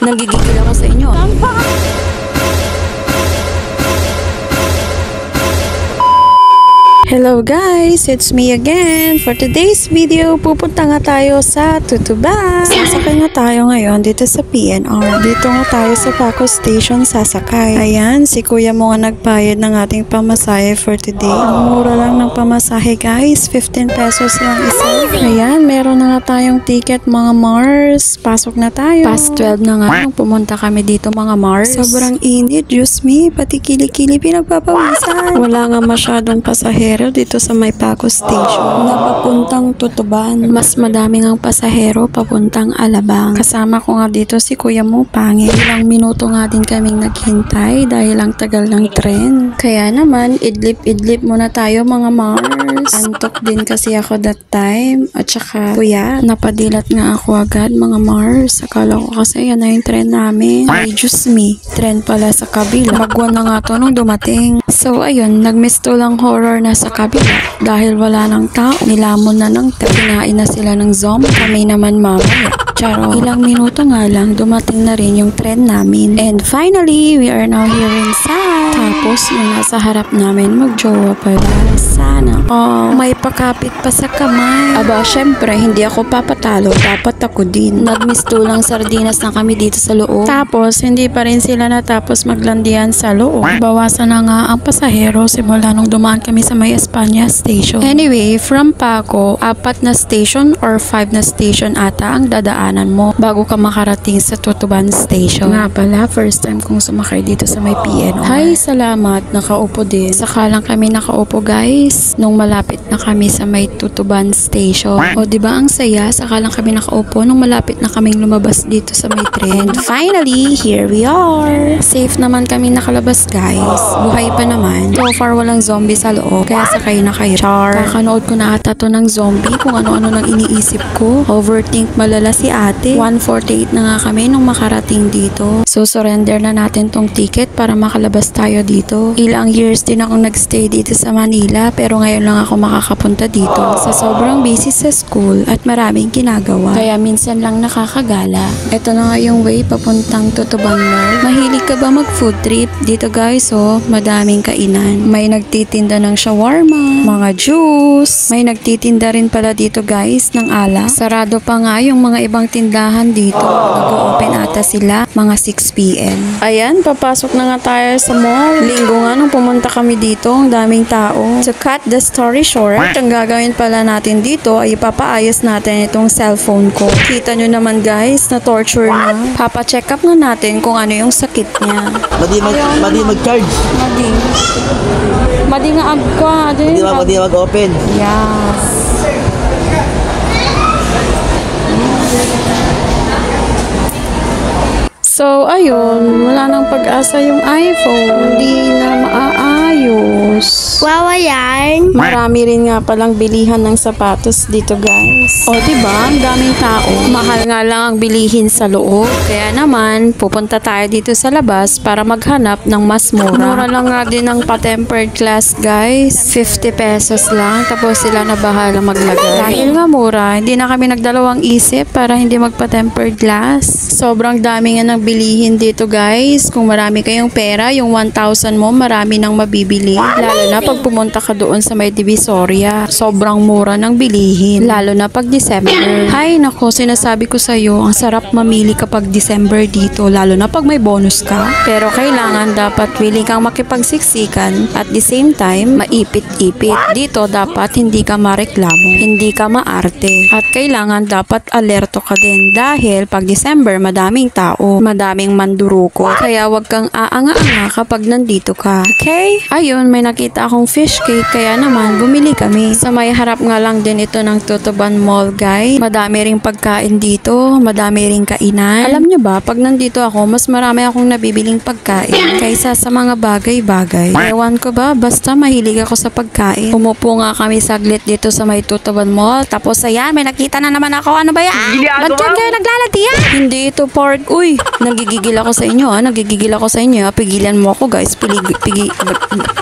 Nagigigil ako sa inyo. Hello guys, it's me again. For today's video, pupunta nga tayo sa Tutuban. Sasakay nga tayo ngayon dito sa PNR. Dito nga tayo sa Paco Station sasakay. Ayan, si kuya mo nga nagbayad ng ating pamasahe for today. Ang mura lang ng pamasahe guys, 15 pesos lang isa. Ayan, meron na nga tayong ticket mga Mars. Pasok na tayo. Past 12 na nga nung pumunta kami dito mga Mars. Sobrang init, Diyos me, pati kili-kili pinagpapawisan. Wala nga masyadong pasahero dito sa may Paco Station na papuntang Tutuban. Mas madami ngang pasahero papuntang Alabang. Kasama ko nga dito si kuya mo pangit. Ilang minuto nga din kaming naghintay dahil ang tagal ng tren. Kaya naman idlip-idlip muna tayo mga Mars. Antok din kasi ako that time. At saka kuya, napadilat nga ako agad mga Mars. Akala ko kasi yan na yung tren namin. Ay Diyos me, tren pala sa kabila. Magwan na nga to nung dumating. So ayun, nagmiss to lang horror na sa kabila dahil wala ng tao. Nilamon na ng kinain na sila ng zombie. Kami naman mamaya. Charo, ilang minuto nga lang dumating na rin yung tren namin. And finally, we are now here inside. Tapos yung nasa harap namin magjowa pala. Sana. Oh, may pakapit pa sa kamay. Aba, syempre, hindi ako papatalo. Dapat ako din. Nagmisto lang sardinas na kami dito sa loob. Tapos, hindi pa rin sila natapos maglandian sa loob. Bawasan na nga ang pasahero simula nung dumaan kami sa may Espanya Station. Anyway, from Paco, 4 na station or 5 na station ata ang dadaanan mo bago ka makarating sa Tutuban Station. Nga pala, first time kong sumakay dito sa may PNR. Hi, salamat. Nakaupo din. Saka lang kami nakaupo guys nung malapit na kami sa may Tutuban Station. O diba ang saya? Saka lang kami nakaupo nung malapit na kaming lumabas dito sa may tren. And finally, here we are. Safe naman kami nakalabas guys. Buhay pa naman. So far walang zombie sa loob. Kaya sakay na kayo. Char. Kakanood ko na ata to ng zombie kung ano-ano nang iniisip ko. Overthink malala si ate. 1:48 na nga kami nung makarating dito. So surrender na natin tong ticket para makalabas tayo dito. Ilang years din akong nagstay dito sa Manila pero ngayon lang ako makakapunta dito. Sa sobrang busy sa school at maraming ginagawa. Kaya minsan lang nakakagala. Ito na nga yung way papuntang Tutuban Mall. Mahilig ka ba mag food trip? Dito guys madaming kainan. May nagtitinda ng shawarma, mga juice. May nagtitinda rin pala dito guys ng alak. Sarado pa nga yung mga ibang tindahan dito. Nag-open ata sila mga 6 PM. Ayan, papasok na nga tayo sa mall. Linggo nga nung pumunta kami dito, ang daming tao. To cut the story short, ang gagawin pala natin dito ay ipapaayos natin itong cellphone ko. Kita nyo naman guys, na torture na. Papa-check up nga natin kung ano yung sakit niya. Madi mag-charge. Madi nga ab ka. Madi mag-open. Yes. So, ayun, wala nang pag-asa yung iPhone. Hindi na maaayos. Wow, ayan. Marami rin nga palang bilihan ng sapatos dito, guys. O, diba? Ang daming tao. Mahal nga lang ang bilihin sa loob. Kaya naman, pupunta tayo dito sa labas para maghanap ng mas mura. Mura lang nga din ang pa-tempered glass, guys. 50 pesos lang. Tapos sila na bahala maglagay. Dahil nga mura, hindi na kami nagdalawang isip para hindi magpa-tempered glass. Sobrang dami nga ng bilihin dito guys. Kung marami kayong pera, yung 1,000 mo marami nang mabibili. Lalo na pag pumunta ka doon sa may Divisoria. Sobrang mura ng bilihin. Lalo na pag December. Hay nako, sinasabi ko sa'yo, ang sarap mamili kapag December dito. Lalo na pag may bonus ka. Pero kailangan dapat willing kang makipagsiksikan. At the same time, maipit-ipit. Dito dapat hindi ka mareklamo. Hindi ka maarte. At kailangan dapat alerto ka din. Dahil pag December, madaming tao. Madaming manduruko. Kaya wag kang aanga-anga kapag nandito ka. Okay? Ayun, may nakita akong fish cake. Kaya naman, bumili kami. Sa may harap nga lang din ito ng Tutuban Mall, guys. Madami ring pagkain dito. Madami ring kainan. Alam nyo ba, pag nandito ako, mas marami akong nabibiling pagkain kaysa sa mga bagay-bagay. Ewan ko ba, basta mahilig ako sa pagkain. Umupo nga kami saglit dito sa may Tutuban Mall. Tapos ayan, may nakita na naman ako. Ano ba yan? Ba't dyan kayo naglalatiyan? Hindi ito park. Uy, nagigigil ako sa inyo Nagigigil ako sa inyo Pigilan mo ako guys.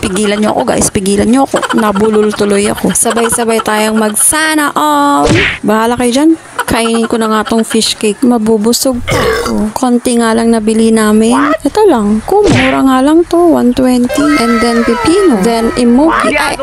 Pigilan nyo ako guys. Guys, pigilan nyo ako. Nabulol tuloy ako. Sabay-sabay tayong magsana all. Bahala kayo dyan. Kainin ko na nga tong fish cake. Mabubusog pa ako. Konti nga lang nabili namin. Ito lang. Kumura nga lang to. 120. And then pipino. Then imoki. Ay,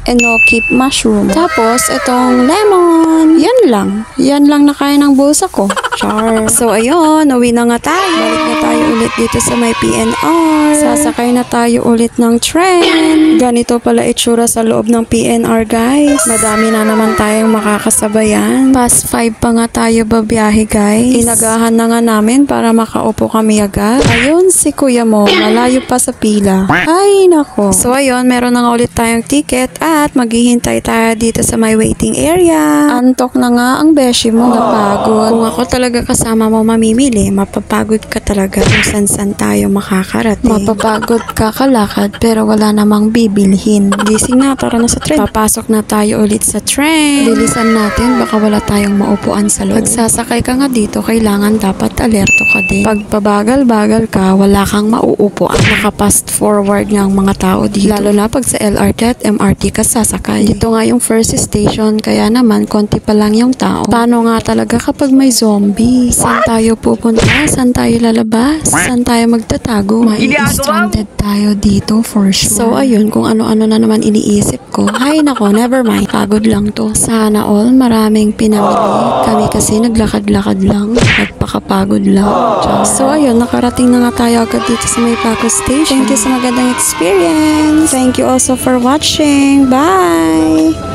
enoki mushroom. Tapos, itong lemon. Yan lang. Yan lang nakain ng bulsa ko. Char. So, ayun. Uwi na nga tayo. Balik na tayo ulit dito sa may PNR. Sasakay na tayo ulit ng train. Ganito pala itsura sa loob ng PNR, guys. Madami na naman tayong makakasabayan. Past 5 pa nga tayo babiyahe, guys. Inagahan na nga namin para makaupo kami agad. Ayun, si kuya mo. Malayo pa sa pila. Ay, nako. So, ayun. Meron na nga ulit tayong ticket at maghihintay tayo dito sa may waiting area. Antok na nga ang beshi mo. Napagod. Kung ako talaga kasama mo mamimili, mapapagod ka talaga kung san tayo makakarating. Mapapagod ka kalakad pero wala namang bibilhin. Gising na, tara na sa train. Papasok na tayo ulit sa train. Bilisan natin, baka wala tayong maupuan sa loob. Pag sasakay ka nga dito, kailangan dapat alerto ka din. Pag pabagal-bagal ka, wala kang mauupuan. Nakapast forward ng mga tao dito. Lalo na pag sa LRT at MRT ka sasakay. Dito nga yung first station, kaya naman konti pa lang yung tao. Paano nga talaga kapag may zombie? Saan tayo pupunta? Saan tayo lalabas? Saan tayo magtatago? Mai-stranded tayo dito for sure. So ayun, kung ano-ano na naman iniisip ko. Hay nako, never mind. Pagod lang to. Sana all maraming pinamili. Kami kasi naglakad-lakad lang. Nagpakapagod lang. So ayun, nakarating na nga tayo agad dito sa may Paco Station. Thank you sa magandang experience. Thank you also for watching. Bye!